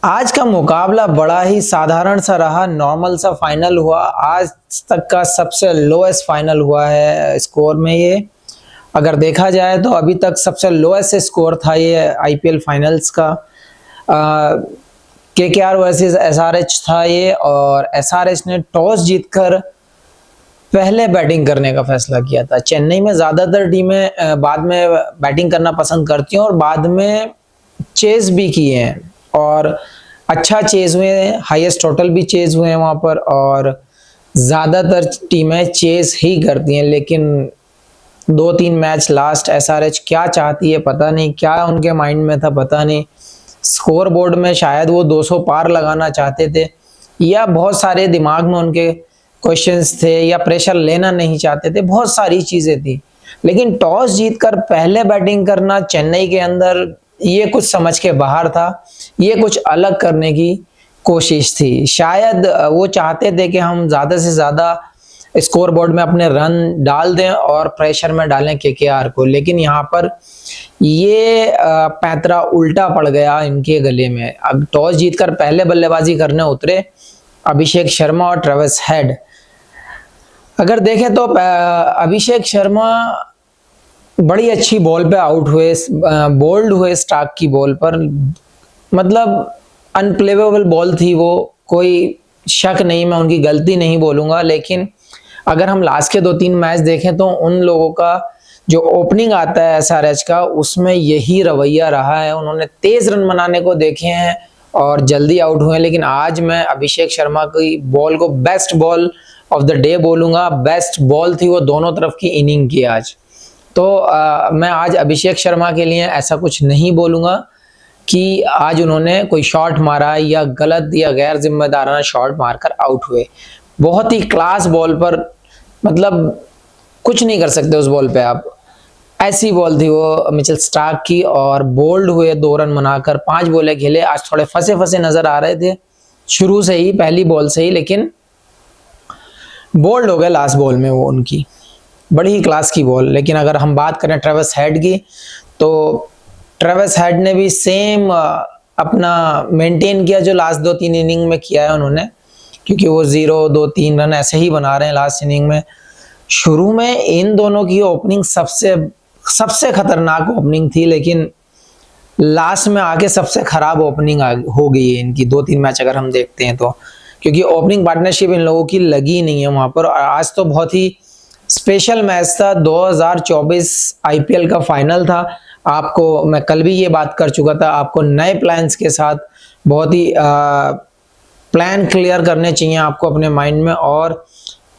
आज का मुकाबला बड़ा ही साधारण सा रहा, नॉर्मल सा फाइनल हुआ। आज तक का सबसे लोएस्ट फाइनल हुआ है स्कोर में। ये अगर देखा जाए तो अभी तक सबसे लोएस्ट स्कोर था ये आईपीएल फाइनल्स का। केकेआर वर्सेस एसआरएच था ये, और एसआरएच ने टॉस जीतकर पहले बैटिंग करने का फैसला किया था। चेन्नई में ज्यादातर टीमें बाद में बैटिंग करना पसंद करती हैं और बाद में चेज भी किए हैं, और अच्छा चेज हुए हैं, हाईएस्ट टोटल भी चेज हुए हैं वहां पर, और ज्यादातर टीमें चेज ही करती हैं। लेकिन 2-3 मैच लास्ट एसआरएच क्या चाहती है पता नहीं, क्या उनके माइंड में था पता नहीं। स्कोर बोर्ड में शायद वो 200 पार लगाना चाहते थे, या बहुत सारे दिमाग में उनके क्वेश्चंस थे, या प्रेशर लेना नहीं चाहते थे, बहुत सारी चीजें थी। लेकिन टॉस जीतकर पहले बैटिंग करना चेन्नई के अंदर, ये कुछ समझ के बाहर था। ये कुछ अलग करने की कोशिश थी। शायद वो चाहते थे कि हम ज्यादा से ज्यादा स्कोर बोर्ड में अपने रन डाल दें और प्रेशर में डालें केकेआर को। लेकिन यहाँ पर ये पैंतरा उल्टा पड़ गया इनके गले में। अब टॉस जीतकर पहले बल्लेबाजी करने उतरे अभिषेक शर्मा और ट्रेविस हेड। अगर देखें तो अभिषेक शर्मा बड़ी अच्छी बॉल पे आउट हुए, बोल्ड हुए स्टार्क की बॉल पर। मतलब अनप्लेवेबल बॉल थी वो, कोई शक नहीं, मैं उनकी गलती नहीं बोलूंगा। लेकिन अगर हम लास्ट के 2-3 मैच देखें तो उन लोगों का जो ओपनिंग आता है एसआरएच का, उसमें यही रवैया रहा है। उन्होंने तेज रन बनाने को देखे हैं और जल्दी आउट हुए। लेकिन आज मैं अभिषेक शर्मा की बॉल को best ball of the day बोलूंगा। बेस्ट बॉल थी वो, दोनों तरफ की इनिंग की आज। तो मैं आज अभिषेक शर्मा के लिए ऐसा कुछ नहीं बोलूंगा कि आज उन्होंने कोई शॉट मारा या गलत या गैर जिम्मेदाराना शॉट मारकर आउट हुए। बहुत ही क्लास बॉल पर, मतलब कुछ नहीं कर सकते उस बॉल पे आप। ऐसी बॉल थी वो मिचेल स्टार्क की, और बोल्ड हुए 2 रन बनाकर 5 बॉलें खेले। आज थोड़े फंसे फंसे नजर आ रहे थे शुरू से ही, पहली बॉल से ही, लेकिन बोल्ड हो गए लास्ट बॉल में वो उनकी। बड़ी ही क्लास की बॉल। लेकिन अगर हम बात करें ट्रेविस हेड की, तो ट्रेविस हेड ने भी सेम अपना मेंटेन किया जो लास्ट 2-3 इनिंग में किया है उन्होंने, क्योंकि वो 0-2-3 रन ऐसे ही बना रहे हैं लास्ट इनिंग में। शुरू में इन दोनों की ओपनिंग सबसे खतरनाक ओपनिंग थी, लेकिन लास्ट में आके सबसे खराब ओपनिंग हो गई है इनकी 2-3 मैच अगर हम देखते हैं तो, क्योंकि ओपनिंग पार्टनरशिप इन लोगों की लगी नहीं है वहां पर। और आज तो बहुत ही स्पेशल मैच था। 2024 आईपीएल का फाइनल था। आपको मैं कल भी ये बात कर चुका था, आपको नए प्लान्स के साथ बहुत ही प्लान क्लियर करने चाहिए आपको अपने माइंड में, और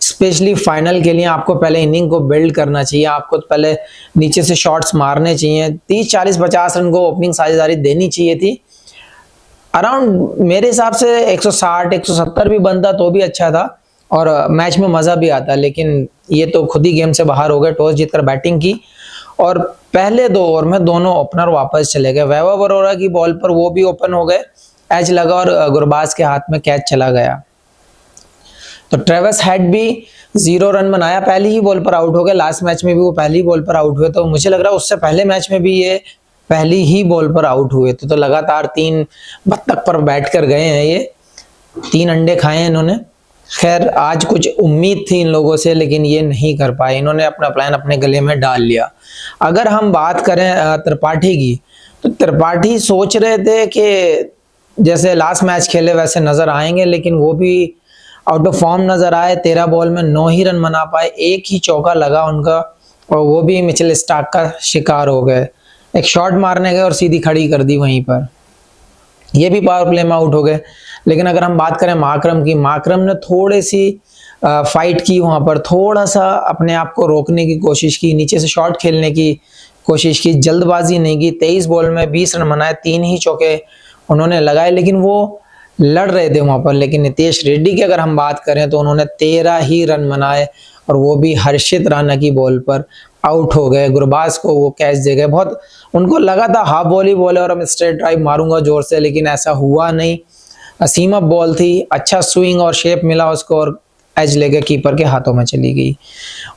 स्पेशली फाइनल के लिए आपको पहले इनिंग को बिल्ड करना चाहिए। आपको पहले नीचे से शॉट्स मारने चाहिए। 30-40-50 रन को ओपनिंग साझेदारी देनी चाहिए थी। अराउंड मेरे हिसाब से 160-170 भी बनता तो भी अच्छा था, और मैच में मजा भी आता। लेकिन ये तो खुद ही गेम से बाहर हो गए। टॉस जीतकर बैटिंग की, और पहले 2 ओवर में दोनों ओपनर वापस चले गए। वैभव अरोड़ा की बॉल पर वो भी ओपन हो गए, एज लगा और गुरबाज के हाथ में कैच चला गया। तो ट्रेविस हेड भी 0 रन बनाया, पहली ही बॉल पर आउट हो गए। लास्ट मैच में भी वो पहली बॉल पर आउट हुए, तो मुझे लग रहा है उससे पहले मैच में भी ये पहली ही बॉल पर आउट हुए। तो लगातार 3 बत्तख पर बैठ कर गए हैं ये, 3 अंडे खाए हैं इन्होंने। खैर आज कुछ उम्मीद थी इन लोगों से, लेकिन ये नहीं कर पाए। इन्होंने अपना प्लान अपने गले में डाल लिया। अगर हम बात करें त्रिपाठी की, तो त्रिपाठी सोच रहे थे कि जैसे लास्ट मैच खेले वैसे नजर आएंगे, लेकिन वो भी आउट ऑफ फॉर्म नजर आए। 13 बॉल में 9 ही रन बना पाए, 1 ही चौका लगा उनका, और वो भी मिचेल स्टार्क का शिकार हो गए। एक शॉट मारने गए और सीधी खड़ी कर दी वहीं पर, ये भी पावर प्ले में आउट हो गए। लेकिन अगर हम बात करें माकरम की, माकरम ने थोड़ी सी फाइट की वहां पर, थोड़ा सा अपने आप को रोकने की कोशिश की, नीचे से शॉट खेलने की कोशिश की, जल्दबाजी नहीं की। 23 बॉल में 20 रन बनाए, 3 ही चौके उन्होंने लगाए, लेकिन वो लड़ रहे थे वहां पर। लेकिन नितेश रेड्डी की अगर हम बात करें तो उन्होंने 13 ही रन बनाए, और वो भी हर्षित राणा की बॉल पर आउट हो गए। गुरबाज को वो कैच दे गए। बहुत उनको लगा था हाफ बॉल ही बॉल है और मैं स्ट्रेट ड्राइव मारूंगा जोर से, लेकिन ऐसा हुआ नहीं। सीम अप बॉल थी, अच्छा स्विंग और शेप मिला उसको, और एज लेके कीपर के हाथों में चली गई।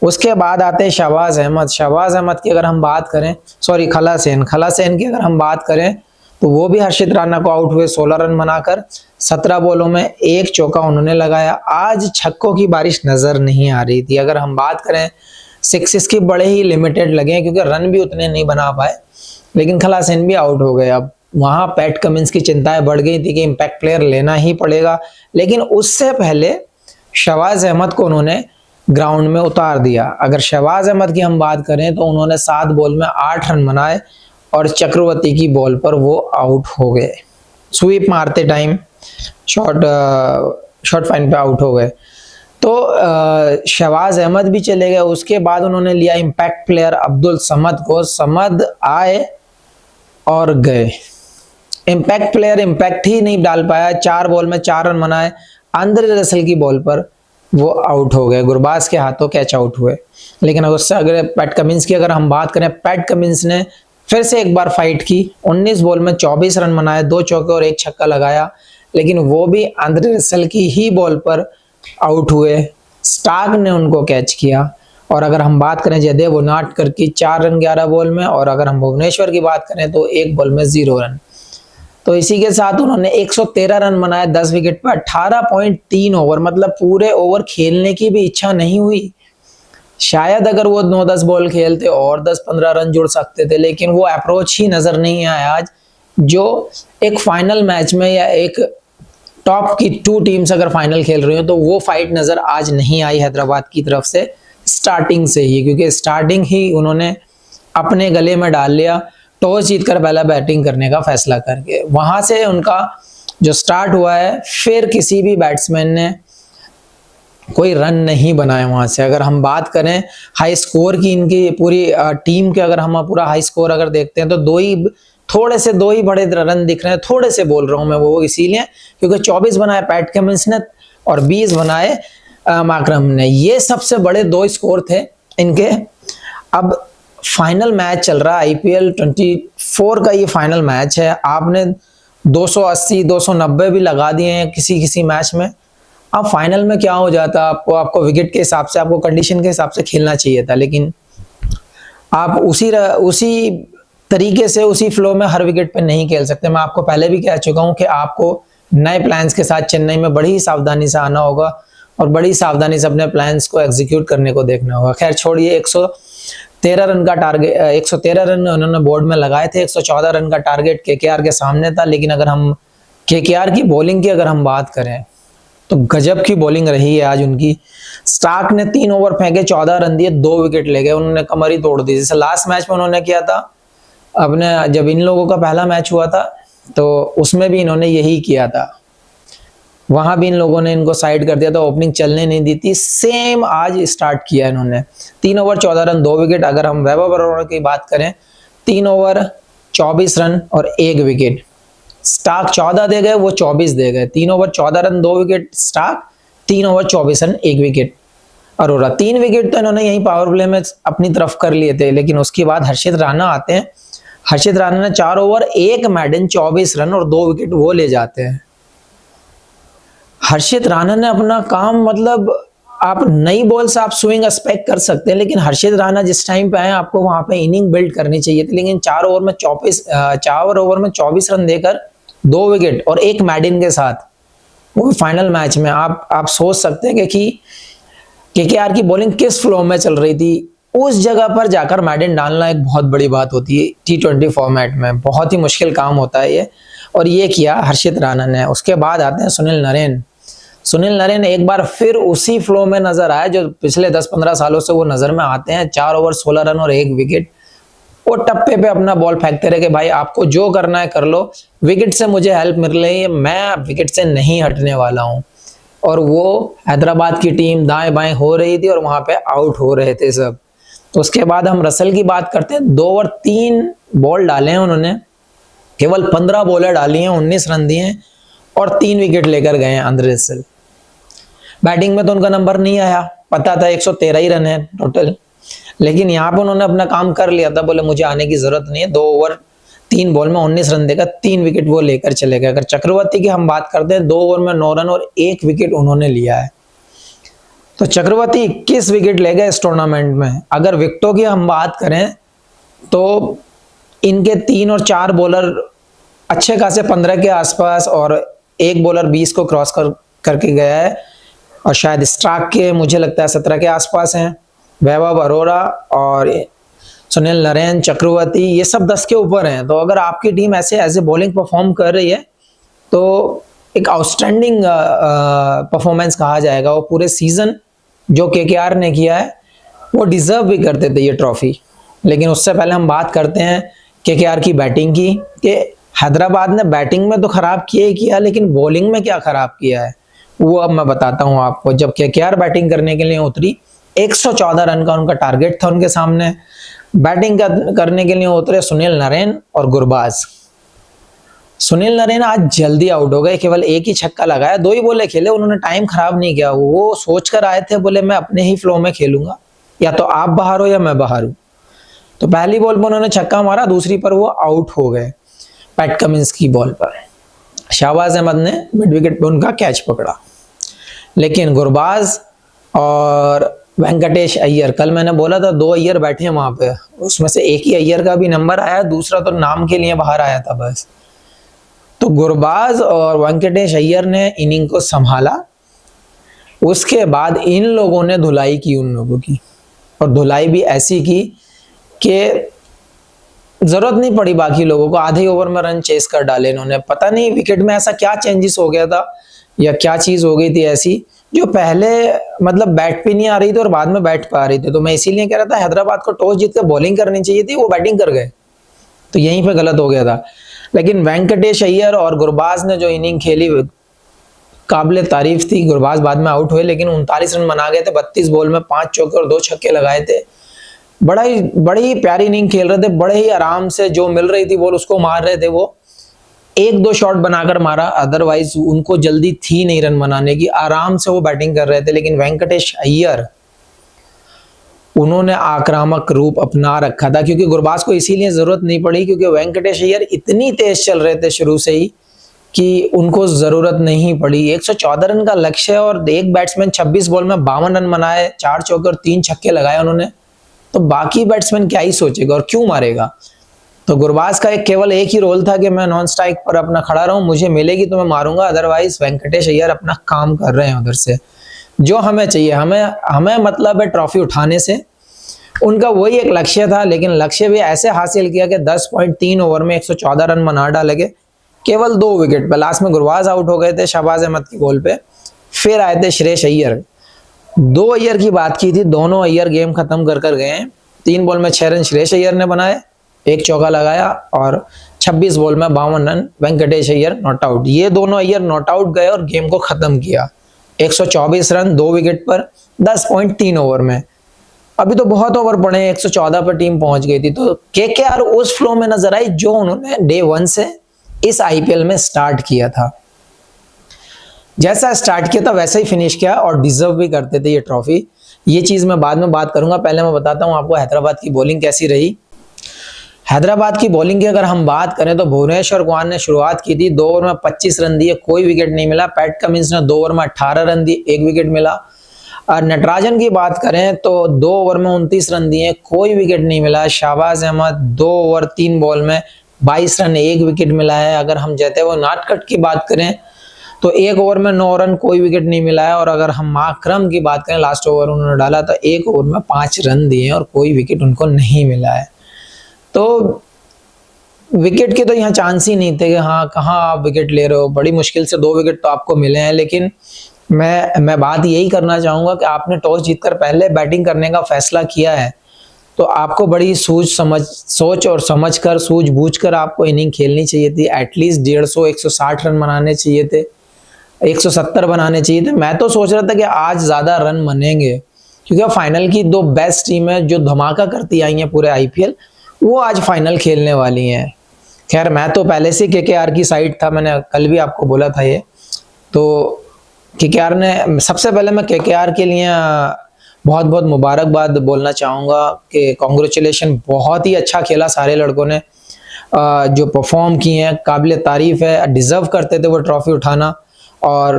उसके बाद आते हैं शहबाज अहमद। शहबाज अहमद की अगर हम बात करें, सॉरी खला सेन की अगर हम बात करें, तो वो भी हर्षित राणा को आउट हुए 16 रन बनाकर। 17 बॉलों में 1 चौका उन्होंने लगाया। आज छक्कों की बारिश नजर नहीं आ रही थी। अगर हम बात करें सिक्सेस की, बड़े ही लिमिटेड लगे क्योंकि रन भी उतने नहीं बना पाए, लेकिन खलासन भी आउट हो गए। अब वहां पैट कमिंस की चिंताएं बढ़ गई थी कि इंपैक्ट प्लेयर लेना ही पड़ेगा, लेकिन उससे पहले शहबाज अहमद को उन्होंने ग्राउंड में उतार दिया। अगर शहबाज अहमद की हम बात करें तो उन्होंने 7 बॉल में 8 रन बनाए और चक्रवर्ती की बॉल पर वो आउट हो गए। स्वीप मारते टाइम शॉर्ट फाइन पे आउट हो गए। तो शहबाज अहमद भी चले गए। उसके बाद उन्होंने लिया इंपैक्ट प्लेयर अब्दुल समद को। समद आए और गए। इंपैक्ट प्लेयर इंपैक्ट ही नहीं डाल पाया। 4 बॉल में 4 रन बनाए। आंद्रे रसल की बॉल पर वो आउट हो गए। गुरबाज के हाथों कैच आउट हुए। लेकिन उससे अगर पैट कमिंस की अगर हम बात करें, पैट कमिंस ने फिर से एक बार फाइट की। 19 बॉल में 24 रन बनाए, 2 चौके और 1 छक्का लगाया, लेकिन वो भी आंद्रे रसल की ही बॉल पर आउट हुए। स्टार्क ने उनको कैच किया। और अगर हम बात करें जयदेव उनादकर की, 4 रन 11 बॉल में, और अगर हम भुवनेश्वर की बात करें तो 1 बॉल में 0 रन। तो इसी के साथ उन्होंने 113 रन बनाए 10 विकेट पर 18.3 ओवर, मतलब पूरे ओवर खेलने की भी इच्छा नहीं हुई। शायद अगर वो 9-10 बॉल खेलते और 10-15 रन जुड़ सकते थे, लेकिन वो अप्रोच ही नजर नहीं आया आज, जो एक फाइनल मैच में या एक टॉप की 2 टीम्स अगर फाइनल खेल रही हो तो वो फाइट नजर आज नहीं आई हैदराबाद की तरफ से स्टार्टिंग से ही, क्योंकि स्टार्टिंग ही उन्होंने अपने गले में डाल लिया टॉस जीतकर पहला बैटिंग करने का फैसला करके। वहां से उनका जो स्टार्ट हुआ है, फिर किसी भी बैट्समैन ने कोई रन नहीं बनाए वहां से। अगर हम बात करें हाई स्कोर की, इनकी पूरी टीम के अगर हम पूरा हाई स्कोर अगर देखते हैं तो दो ही बड़े रन दिख रहे हैं। थोड़े से बोल रहा हूं मैं वो इसीलिए क्योंकि 24 बनाए पैट कमिंस ने और 20 बनाए माकरम ने। ये सबसे बड़े 2 स्कोर थे इनके। अब फाइनल मैच चल रहा है, IPL 24 का ये फाइनल मैच है। आपने 280 290 भी लगा दिए हैं किसी मैच में। अब फाइनल में क्या हो जाता, आपको विकेट के हिसाब से, आपको कंडीशन के हिसाब से खेलना चाहिए था, लेकिन आप उसी तरीके से उसी फ्लो में हर विकेट पे नहीं खेल सकते। मैं आपको पहले भी कह चुका हूं कि आपको नए प्लान्स के साथ चेन्नई में बड़ी ही सावधानी से आना होगा और बड़ी सावधानी से अपने प्लान्स को एग्जीक्यूट करने को देखना होगा। खैर छोड़िए, 113 रन का टारगेट, 113 रन उन्होंने बोर्ड में लगाए थे। 114 रन का टारगेट KKR के सामने था। लेकिन अगर हम KKR की बॉलिंग की अगर हम बात करें तो गजब की बॉलिंग रही है आज उनकी। स्टार्क ने 3 ओवर फेंके, 14 रन दिए, 2 विकेट ले गए। उन्होंने कमर ही तोड़ दी, जैसे लास्ट मैच में उन्होंने किया था अपने, जब इन लोगों का पहला मैच हुआ था तो उसमें भी इन्होंने यही किया था। वहां भी इन लोगों ने इनको साइड कर दिया था, ओपनिंग चलने नहीं दी थी। सेम आज स्टार्ट किया इन्होंने। 3 ओवर 14 रन 2 विकेट। अगर हम वैभव बराड़ की बात करें, 3 ओवर 24 रन और 1 विकेट। स्टार्क 14 दे गए, वो 24 दे गए। 3 over 14 run 2 wicket Starc, 3 over 24 run 1 wicket Arora. 3 wicket तो इन्होंने यही पावर प्ले में अपनी तरफ कर लिए थे। लेकिन उसके बाद हर्षित राणा आते हैं। हर्षित राणा ने 4 ओवर 1 मैडन 24 रन और 2 विकेट वो ले जाते हैं। हर्षित राणा ने अपना काम, मतलब आप नई बॉल से आप स्विंग एक्सपेक्ट कर सकते हैं, लेकिन हर्षित राणा जिस टाइम पे आए आपको वहां पे इनिंग बिल्ड करनी चाहिए थी। लेकिन 4 ओवर में 24 रन देकर 2 विकेट और 1 मैडन के साथ, वो फाइनल मैच में, आप सोच सकते हैं कि KKR की बॉलिंग किस फ्लो में चल रही थी। उस जगह पर जाकर मैडन डालना एक बहुत बड़ी बात होती है T20 फॉर्मेट में, बहुत ही मुश्किल काम होता है ये, और ये किया हर्षित राणा ने। उसके बाद आते हैं सुनील नरेन। सुनील नरेन एक बार फिर उसी फ्लो में नजर आए जो पिछले 10-15 सालों से वो नजर में आते हैं। 4 ओवर 16 रन और 1 विकेट। वो टप्पे पे अपना बॉल फेंकते रहे कि भाई आपको जो करना है कर लो, विकेट से मुझे हेल्प मिल रही है, मैं विकेट से नहीं हटने वाला हूं। और वो हैदराबाद की टीम दाएं बाएं हो रही थी और वहां पे आउट हो रहे थे सब। तो उसके बाद हम रसल की बात करते हैं। 2 ओवर 3 बॉल डाले हैं उन्होंने, केवल 15 बॉलें डाली हैं, 19 रन दिए हैं और 3 विकेट लेकर गए हैं आंद्रे रसल। बैटिंग में तो उनका नंबर नहीं आया, पता था 113 ही रन है टोटल, लेकिन यहाँ पे उन्होंने अपना काम कर लिया था। बोले मुझे आने की जरूरत नहीं है। 2 ओवर 3 बॉल में 19 रन देकर 3 विकेट वो लेकर चले गए। अगर चक्रवर्ती की हम बात करते हैं, 2 ओवर में 9 रन और 1 विकेट उन्होंने लिया है। तो चक्रवर्ती 21 विकेट ले गए इस टूर्नामेंट में। अगर विकेटों की हम बात करें तो इनके 3 और 4 बॉलर अच्छे खासे 15 के आसपास, और एक बॉलर 20 को क्रॉस करके गया है, और शायद स्ट्राइक के मुझे लगता है 17 के आसपास हैं। वैभव अरोरा और सुनील नरेन, चक्रवर्ती, ये सब 10 के ऊपर हैं। तो अगर आपकी टीम ऐसे एज ए बॉलिंग परफॉर्म कर रही है तो एक आउटस्टैंडिंग परफॉर्मेंस कहा जाएगा। वो पूरे सीजन जो केकेआर ने किया है वो डिजर्व भी करते थे ये ट्रॉफी। लेकिन उससे पहले हम बात करते हैं केकेआर की बैटिंग की, कि हैदराबाद ने बैटिंग में तो खराब किया ही किया, लेकिन बॉलिंग में क्या खराब किया है वो अब मैं बताता हूं आपको। जब केकेआर बैटिंग करने के लिए उतरी, 114 रन का उनका टारगेट था उनके सामने। बैटिंग करने के लिए उतरे सुनील नरेन और गुरबाज। सुनील नरेन आज जल्दी आउट हो गए, केवल एक ही छक्का लगाया, 2 ही बॉलें खेले, उन्होंने टाइम खराब नहीं किया। वो सोचकर आए थे, बोले मैं अपने ही फ्लो में खेलूंगा, या तो आप बाहर हो या मैं बाहर हूं। तो पहली बॉल पर उन्होंने छक्का मारा, दूसरी पर वो आउट हो गए पैट कमिंस की बॉल पर। शाहबाज अहमद ने मिड विकेट पर उनका कैच पकड़ा। लेकिन गुरबाज और वेंकटेश अय्यर, कल मैंने बोला था 2 अय्यर बैठे हैं वहां पे, उसमें से एक ही अय्यर का भी नंबर आया, दूसरा तो नाम के लिए बाहर आया था बस। तो गुरबाज और वेंकटेश अय्यर ने इनिंग को संभाला। उसके बाद इन लोगों ने धुलाई की उन लोगों की, और धुलाई भी ऐसी की कि जरूरत नहीं पड़ी बाकी लोगों को, आधे ओवर में रन चेस कर डाले इन्होंने। पता नहीं विकेट में ऐसा क्या चेंजेस हो गया था या क्या चीज हो गई थी ऐसी, जो पहले मतलब बैट पे नहीं आ रही थी और बाद में बैट पे आ रही थी। तो मैं इसीलिए कह रहा था हैदराबाद को टॉस जीत कर बॉलिंग करनी चाहिए थी, वो बैटिंग कर गए, तो यहीं पे गलत हो गया था। लेकिन वेंकटेश अय्यर और गुरबाज ने जो इनिंग खेली काबिले तारीफ थी। गुरबाज बाद में आउट हुए, लेकिन 39 रन बना गए थे 32 बॉल में, 5 चौके और 2 छक्के लगाए थे। बड़ी प्यारी इनिंग खेल रहे थे, बड़े ही आराम से जो मिल रही थी बॉल उसको मार रहे थे। वो 1-2 शॉट बनाकर मारा, अदरवाइज उनको जल्दी थी नहीं रन बनाने की, आराम से वो बैटिंग कर रहे थे। लेकिन वेंकटेश अय्यर, उन्होंने आक्रामक रूप अपना रखा था, क्योंकि गुरबाज को इसीलिए जरूरत नहीं पड़ी क्योंकि वेंकटेश अय्यर इतनी तेज चल रहे थे शुरू से ही कि उनको जरूरत नहीं पड़ी। 114 रन का लक्ष्य है और एक बैट्समैन 26 बॉल में 52 रन बनाए, 4 चौके और 3 छक्के लगाए उन्होंने, तो बाकी बैट्समैन क्या ही सोचेगा और क्यों मारेगा। तो गुरबाज का केवल एक ही रोल था कि मैं नॉन स्ट्राइक पर अपना खड़ा रहूं, मुझे मिलेगी तो मैं मारूंगा, अदरवाइज वेंकटेश अय्यर अपना काम कर रहे हैं उधर से। जो हमें चाहिए, हमें मतलब है ट्रॉफी उठाने से, उनका वही एक लक्ष्य था। लेकिन लक्ष्य भी ऐसे हासिल किया कि 10.3 ओवर में 114 रन बना डाले, केवल 2 विकेट पे। लास्ट में गुरबाज आउट हो गए थे शाहबाज अहमद की बॉल पे, फिर आए थे श्रेयस अय्यर। 2 अय्यर की बात की थी, दोनों अय्यर गेम खत्म कर गए हैं। 3 बॉल में 6 रन श्रेयस अय्यर ने बनाए, 1 चौका लगाया, और 26 बॉल में 52 run Venkatesh Iyer not out. ये दोनों अय्यर नॉट आउट गए और गेम को खत्म किया। 124 रन 2 विकेट पर 10.3 ओवर में। अभी तो बहुत ओवर पड़े, 114 पर टीम पहुंच गई थी। तो केकेआर उस फ्लो में नजर आई जो उन्होंने डे 1 से इस आईपीएल में स्टार्ट किया था। जैसा स्टार्ट किया था वैसा ही फिनिश किया, और डिजर्व भी करते थे ये ट्रॉफी। ये चीज मैं बाद में बात करूंगा, पहले मैं बताता हूं आपको हैदराबाद की बॉलिंग कैसी रही। हैदराबाद की बॉलिंग की अगर हम बात करें तो भुवनेश्वर कुमार ने शुरुआत की थी, 2 ओवर में 25 रन दिए, कोई विकेट नहीं मिला। पैट कमिंस ने 2 ओवर में 18 रन दिए, 1 विकेट मिला। और नटराजन की बात करें तो 2 ओवर में 29 रन दिए, कोई विकेट नहीं मिला। शाहबाज अहमद 2 ओवर 3 बॉल में 22 रन, 1 विकेट मिला है। अगर हम जयदेव नाटकट की बात करें तो 1 ओवर में 9 रन, कोई विकेट नहीं मिला है। और अगर हम माकरम की बात करें, लास्ट ओवर उन्होंने डाला तो 1 ओवर में 5 रन दिए और कोई विकेट उनको नहीं मिला है। तो विकेट के तो यहाँ चांस ही नहीं थे कि हाँ कहाँ आप विकेट ले रहे हो, बड़ी मुश्किल से 2 विकेट तो आपको मिले हैं। लेकिन मैं बात यही करना चाहूंगा कि आपने टॉस जीतकर पहले बैटिंग करने का फैसला किया है, तो आपको बड़ी सोच और समझ कर, सूझबूझ कर आपको इनिंग खेलनी चाहिए थी। एटलीस्ट 150 160 रन बनाने चाहिए थे, 170 बनाने चाहिए थे। मैं तो सोच रहा था कि आज ज्यादा रन बनेंगे, क्योंकि फाइनल की 2 बेस्ट टीमें जो धमाका करती आई हैं पूरे आईपीएल, वो आज फाइनल खेलने वाली हैं। खैर मैं तो पहले से केकेआर की साइड था, मैंने कल भी आपको बोला था ये। तो केकेआर ने, सबसे पहले मैं केकेआर के लिए बहुत बहुत मुबारकबाद बोलना चाहूँगा कि कॉन्ग्रेचुलेशन, बहुत ही अच्छा खेला सारे लड़कों ने, जो परफॉर्म किए हैं काबिल तारीफ है, डिजर्व करते थे वो ट्रॉफी उठाना। और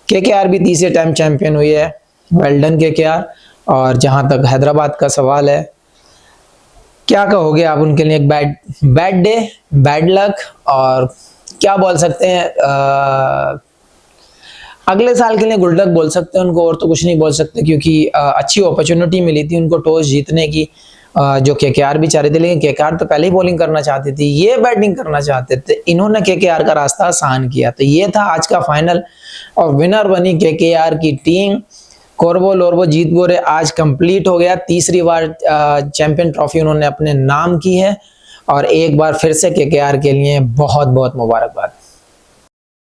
केकेआर भी तीसरे टाइम चैंपियन हुई है, वेल डन केकेआर। और जहाँ तक हैदराबाद का सवाल है, क्या कहोगे आप उनके लिए? एक बैड डे, बैड लक, और क्या बोल सकते हैं, अगले साल के लिए गुड लक बोल सकते हैं उनको, और तो कुछ नहीं बोल सकते, क्योंकि अच्छी अपॉर्चुनिटी मिली थी उनको टॉस जीतने की, जो केकेआर भी चाह रहे थे, लेकिन केकेआर तो पहले ही बॉलिंग करना चाहती थी, ये बैटिंग करना चाहते थे, इन्होंने केकेआर का रास्ता आसान किया। तो ये था आज का फाइनल, और विनर बनी केकेआर की टीम। कोरबो लोरबो जीत बोरे आज कंप्लीट हो गया, तीसरी बार चैंपियन ट्रॉफी उन्होंने अपने नाम की है, और एक बार फिर से केकेआर के लिए बहुत बहुत मुबारकबाद।